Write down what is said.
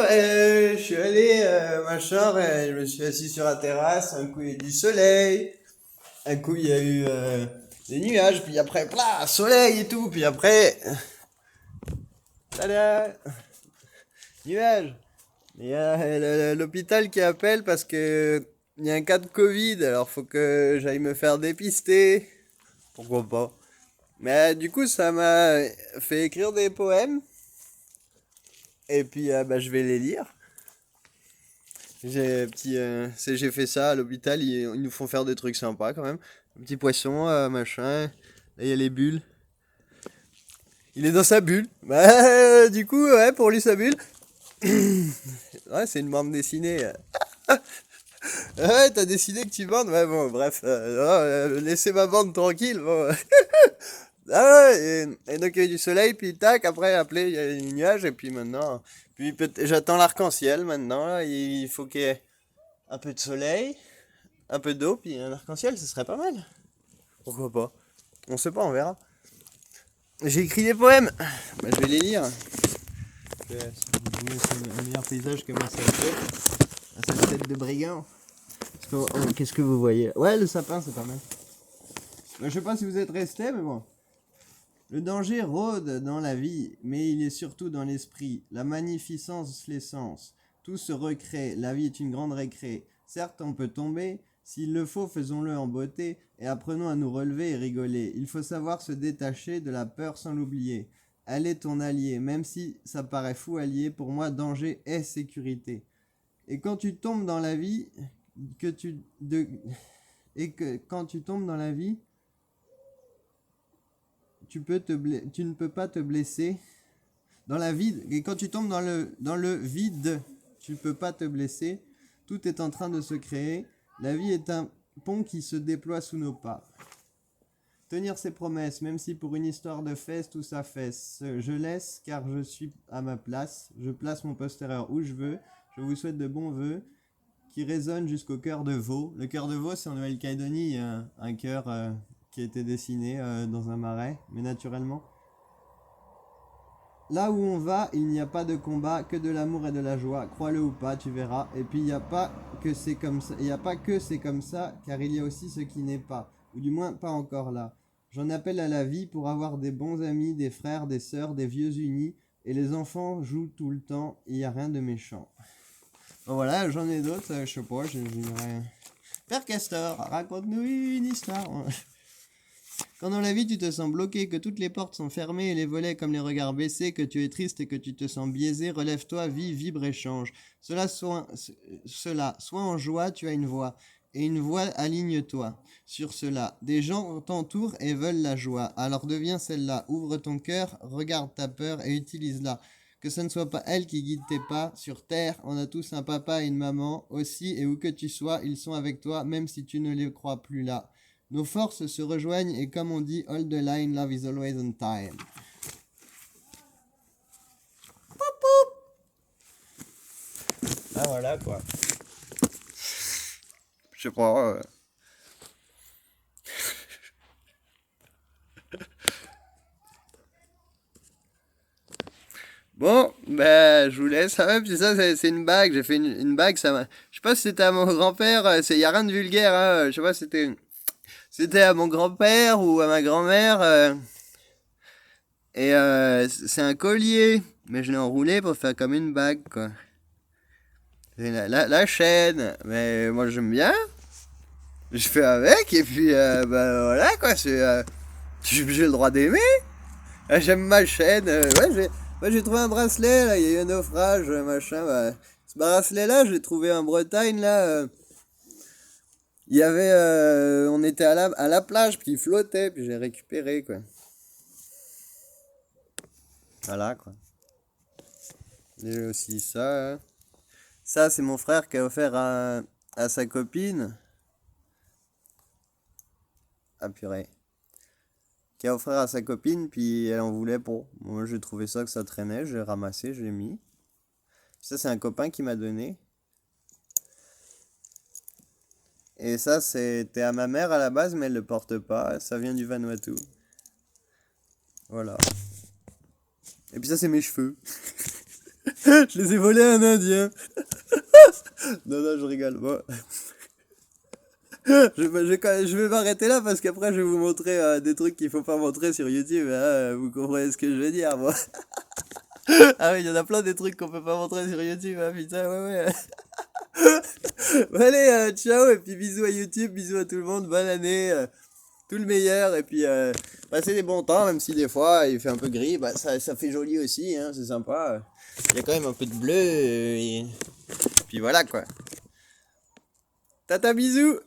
je suis allé, machin, je me suis assis sur la terrasse, un coup il y a eu du soleil, un coup il y a eu des nuages, puis après, plah, soleil et tout, puis après, tada, nuages. Il y a l'hôpital qui appelle parce que il y a un cas de Covid, alors faut que j'aille me faire dépister. Pourquoi pas? Mais du coup, ça m'a fait écrire des poèmes, et puis bah, je vais les lire. J'ai fait ça à l'hôpital, ils nous font faire des trucs sympas quand même. Un petit poisson, machin. Là, il y a les bulles. Il est dans sa bulle. Bah, du coup, ouais, pour lui, sa bulle. Ouais, c'est une bande dessinée. Ouais, t'as décidé que tu bandes. Ouais, bon, bref. Laissez ma bande tranquille. Bon. Ah ouais, et donc il y a eu du soleil, puis tac, après, il y a les nuages, et puis maintenant. Puis j'attends l'arc-en-ciel maintenant. Là, il faut qu'il y ait un peu de soleil, un peu d'eau, puis un arc-en-ciel, ce serait pas mal. Pourquoi pas? On sait pas, on verra. J'ai écrit des poèmes. Bah, je vais les lire. C'est un meilleur paysage que ma sale tête. Ma sale tête de brigand. Qu'est-ce que vous voyez? Ouais, le sapin, c'est pas mal. Bah, je sais pas si vous êtes restés, mais bon. Le danger rôde dans la vie, mais il est surtout dans l'esprit. La magnificence, l'essence. Tout se recrée, la vie est une grande récré. Certes, on peut tomber, s'il le faut, faisons-le en beauté, et apprenons à nous relever et rigoler. Il faut savoir se détacher de la peur sans l'oublier. Elle est ton allié, même si ça paraît fou allié, pour moi, danger est sécurité. Et quand tu tombes dans la vie, quand tu tombes dans la vie, tu ne peux pas te blesser dans la vide. Et quand tu tombes dans le vide, tu ne peux pas te blesser. Tout est en train de se créer. La vie est un pont qui se déploie sous nos pas. Tenir ses promesses, même si pour une histoire de fesses, tout s'affaisse. Je laisse car je suis à ma place. Je place mon postérieur où je veux. Je vous souhaite de bons vœux qui résonnent jusqu'au cœur de veau. Le cœur de veau, c'est en Nouvelle-Calédonie. Il y a un cœur qui a été dessiné dans un marais, mais naturellement. Là où on va, il n'y a pas de combat, que de l'amour et de la joie. Crois-le ou pas, tu verras. Et puis il n'y a pas que c'est comme ça. Il n'y a pas que c'est comme ça, car il y a aussi ce qui n'est pas, ou du moins pas encore là. J'en appelle à la vie pour avoir des bons amis, des frères, des sœurs, des vieux unis. Et les enfants jouent tout le temps. Il n'y a rien de méchant. Bon voilà, j'en ai d'autres. Je sais pas. Père Castor, raconte-nous une histoire. Quand dans la vie tu te sens bloqué, que toutes les portes sont fermées et les volets comme les regards baissés, que tu es triste et que tu te sens biaisé, relève-toi, vis, vibre et change. Soit en joie, tu as une voix. Et une voix aligne-toi sur cela. Des gens t'entourent et veulent la joie. Alors deviens celle-là. Ouvre ton cœur, regarde ta peur et utilise-la. Que ce ne soit pas elle qui guide tes pas. Sur terre, on a tous un papa et une maman. Aussi, et où que tu sois, ils sont avec toi, même si tu ne les crois plus là. Nos forces se rejoignent et comme on dit, hold the line, love is always on time. Ah voilà quoi. Je sais pas. Bon, ben je vous laisse. Ah ouais, puis ça c'est une bague. J'ai fait une bague. Je sais pas si c'était à mon grand-père. Y a rien de vulgaire. Hein. Je sais pas si c'était à mon grand-père ou à ma grand-mère. Et c'est un collier. Mais je l'ai enroulé pour faire comme une bague quoi. C'est la chaîne. Mais moi j'aime bien. Je fais avec et puis bah voilà quoi, j'ai le droit d'aimer. J'aime ma chaîne. Moi j'ai trouvé un bracelet là, il y a eu un naufrage machin. Bah, ce bracelet là, je l'ai trouvé en Bretagne là. Il y avait, on était à la plage puis il flottait puis j'ai récupéré quoi. Voilà quoi. J'ai aussi ça. Hein. Ça c'est mon frère qui a offert à sa copine. Ah purée. Qui a offert à sa copine, puis elle en voulait pour. Moi, j'ai trouvé ça que ça traînait, j'ai ramassé, j'ai mis. Ça, c'est un copain qui m'a donné. Et ça, c'était à ma mère à la base, mais elle le porte pas. Ça vient du Vanuatu. Voilà. Et puis ça, c'est mes cheveux. Je les ai volés à un Indien. Non, non, je rigole. Bon. Je vais m'arrêter là parce qu'après je vais vous montrer des trucs qu'il faut pas montrer sur YouTube. Hein, vous comprenez ce que je veux dire, moi. Ah oui, il y en a plein des trucs qu'on peut pas montrer sur YouTube. Hein, putain, ouais, ouais. Bon, allez, ciao et puis bisous à YouTube, bisous à tout le monde, bonne année, tout le meilleur et puis passez des bons temps, même si des fois il fait un peu gris, bah ça fait joli aussi, hein, c'est sympa. Il y a quand même un peu de bleu et puis voilà quoi. Tata bisous.